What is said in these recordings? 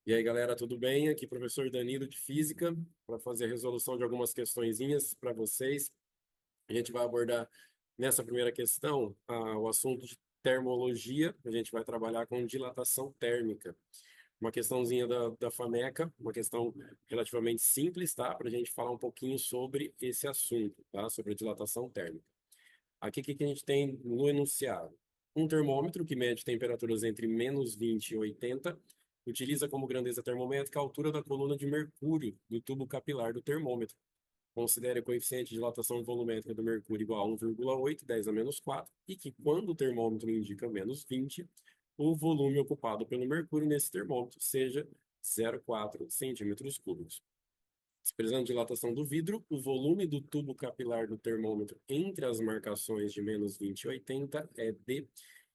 E aí, galera, tudo bem? Aqui, professor Danilo de Física, para fazer a resolução de algumas questõezinhas para vocês. A gente vai abordar nessa primeira questão o assunto de termologia. A gente vai trabalhar com dilatação térmica. Uma questãozinha da FAMECA, uma questão relativamente simples, tá? Para a gente falar um pouquinho sobre esse assunto, tá? Sobre a dilatação térmica. Aqui, o que que a gente tem no enunciado? Um termômetro que mede temperaturas entre -20 e 80, utiliza como grandeza termométrica a altura da coluna de mercúrio do tubo capilar do termômetro. Considere o coeficiente de dilatação volumétrica do mercúrio igual a 1,8, 10 a menos 4, e que quando o termômetro indica -20, o volume ocupado pelo mercúrio nesse termômetro seja 0,4 centímetros cúbicos. Expressando a dilatação do vidro, o volume do tubo capilar do termômetro entre as marcações de -20 e 80 é D.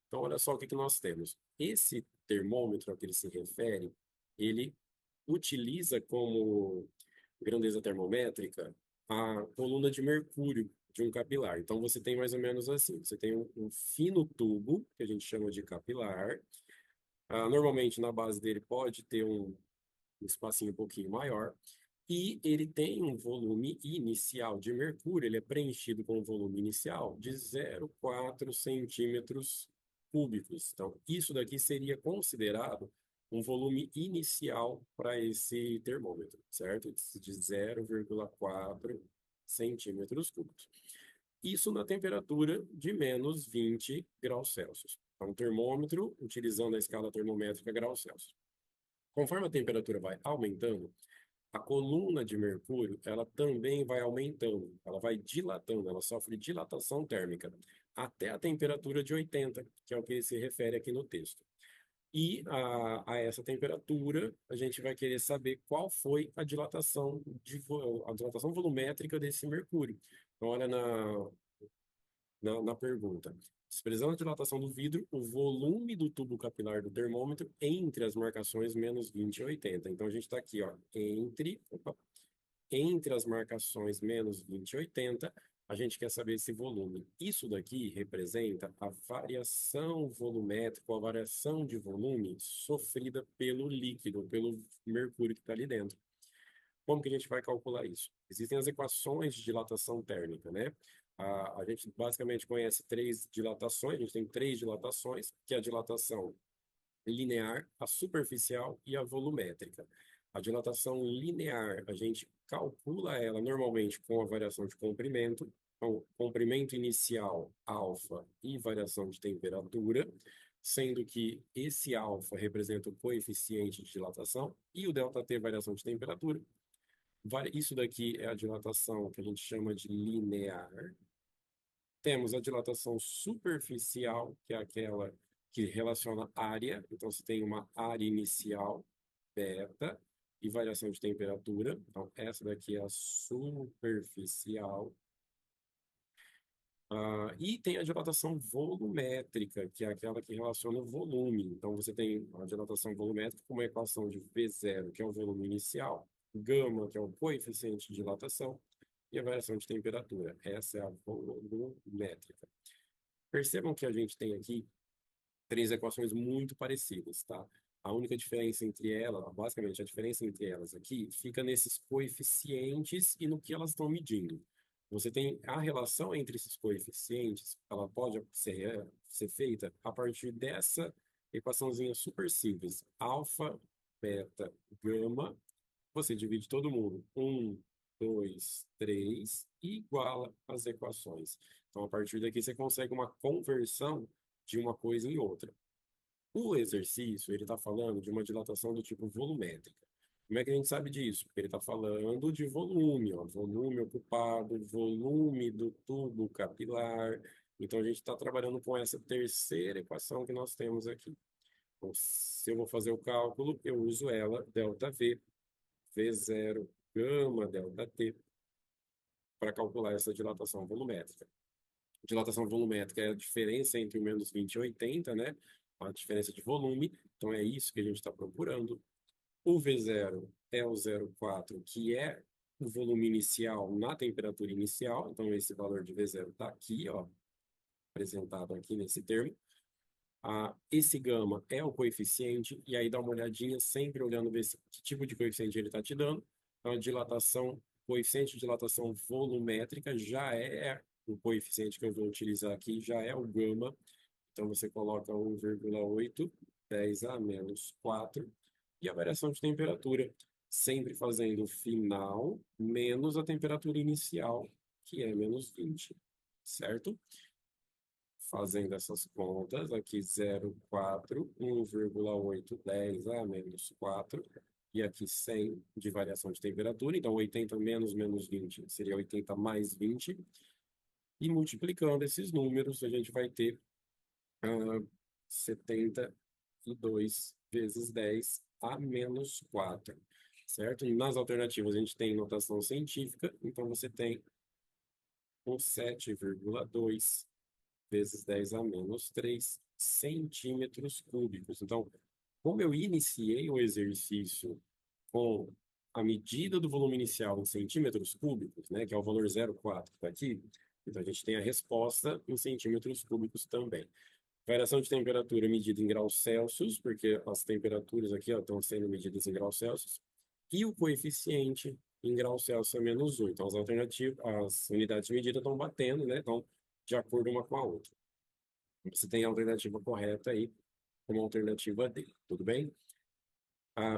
Então, olha só o que que nós temos. Esse termômetro a que ele se refere, ele utiliza como grandeza termométrica a coluna de mercúrio de um capilar. Então, você tem mais ou menos assim: você tem um fino tubo, que a gente chama de capilar. Normalmente, na base dele pode ter um espacinho um pouquinho maior. E ele tem um volume inicial de mercúrio, ele é preenchido com um volume inicial de 0,4 centímetros cúbicos. Então, isso daqui seria considerado um volume inicial para esse termômetro, certo? De 0,4 centímetros cúbicos. Isso na temperatura de -20 graus Celsius. Então, um termômetro utilizando a escala termométrica graus Celsius. Conforme a temperatura vai aumentando, a coluna de mercúrio, ela também vai aumentando, ela vai dilatando, ela sofre dilatação térmica até a temperatura de 80, que é o que se refere aqui no texto. E a essa temperatura, a gente vai querer saber qual foi a dilatação, a dilatação volumétrica desse mercúrio. Então, olha na pergunta. Expressando a dilatação do vidro, o volume do tubo capilar do termômetro entre as marcações -20 e 80. Então, a gente está aqui, ó, entre as marcações -20 e 80, a gente quer saber esse volume. Isso daqui representa a variação volumétrica, a variação de volume sofrida pelo líquido, pelo mercúrio que está ali dentro. Como que a gente vai calcular isso? Existem as equações de dilatação térmica, né? A gente basicamente conhece três dilatações, a gente tem três dilatações, que é a dilatação linear, a superficial e a volumétrica. A dilatação linear, a gente calcula ela normalmente com a variação de comprimento, então, comprimento inicial, alfa, e variação de temperatura, sendo que esse alfa representa o coeficiente de dilatação e o ΔT, variação de temperatura. Isso daqui é a dilatação que a gente chama de linear. Temos a dilatação superficial, que é aquela que relaciona área. Então, você tem uma área inicial, beta, e variação de temperatura. Então, essa daqui é a superficial. E tem a dilatação volumétrica, que é aquela que relaciona o volume. Então, você tem a dilatação volumétrica com uma equação de V0, que é o volume inicial, gama, que é o coeficiente de dilatação, e a variação de temperatura. Essa é a volumétrica. Percebam que a gente tem aqui três equações muito parecidas, tá? A única diferença entre elas, basicamente a diferença entre elas aqui, fica nesses coeficientes e no que elas estão medindo. Você tem a relação entre esses coeficientes, ela pode ser feita a partir dessa equaçãozinha super simples. Alfa, beta, gama, você divide todo mundo. 2, 3, e iguala as equações. Então, a partir daqui, você consegue uma conversão de uma coisa em outra. O exercício, ele está falando de uma dilatação do tipo volumétrica. Como é que a gente sabe disso? Porque ele está falando de volume, ó, volume ocupado, volume do tubo capilar. Então, a gente está trabalhando com essa terceira equação que nós temos aqui. Então, se eu vou fazer o cálculo, eu uso ela, ΔV, V0, gama delta T, para calcular essa dilatação volumétrica. Dilatação volumétrica é a diferença entre o -20 e 80, né? A diferença de volume. Então, é isso que a gente está procurando. O V0 é o 0,4, que é o volume inicial na temperatura inicial. Então, esse valor de V0 está aqui, ó, apresentado aqui nesse termo. Esse gama é o coeficiente, e aí dá uma olhadinha, sempre olhando ver que tipo de coeficiente ele está te dando. Então, a dilatação, coeficiente de dilatação volumétrica já é o coeficiente que eu vou utilizar aqui, já é o gama. Então, você coloca 1,8, 10 a menos 4, e a variação de temperatura, sempre fazendo o final menos a temperatura inicial, que é menos 20, certo? Fazendo essas contas, aqui 0,4, 1,8, 10 a menos 4, e aqui 100 de variação de temperatura, então 80 menos 20 seria 80 mais 20, e multiplicando esses números, a gente vai ter 72 vezes 10 a menos 4, certo? E nas alternativas a gente tem notação científica, então você tem um 7,2 vezes 10 a menos 3 centímetros cúbicos. Então, como eu iniciei o exercício com a medida do volume inicial em centímetros cúbicos, né, que é o valor 0,4 que está aqui, então a gente tem a resposta em centímetros cúbicos também. Variação de temperatura medida em graus Celsius, porque as temperaturas aqui ó, estão sendo medidas em graus Celsius, e o coeficiente em graus Celsius é menos 1. Então, as alternativas, as unidades de medida estão batendo, né? Estão de acordo uma com a outra. Você tem a alternativa correta aí como alternativa D, tudo bem?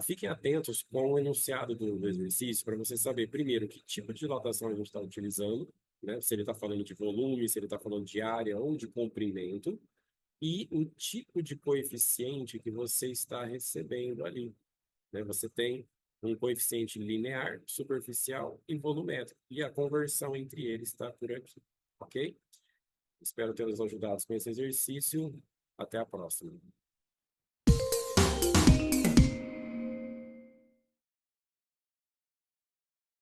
Fiquem atentos com o enunciado do exercício para você saber, primeiro, que tipo de dilatação a gente está utilizando, né? Se ele está falando de volume, se ele está falando de área ou de comprimento, e o tipo de coeficiente que você está recebendo ali, né? Você tem um coeficiente linear, superficial e volumétrico, e a conversão entre eles está por aqui, ok? Espero tê-los ajudado com esse exercício. Até a próxima.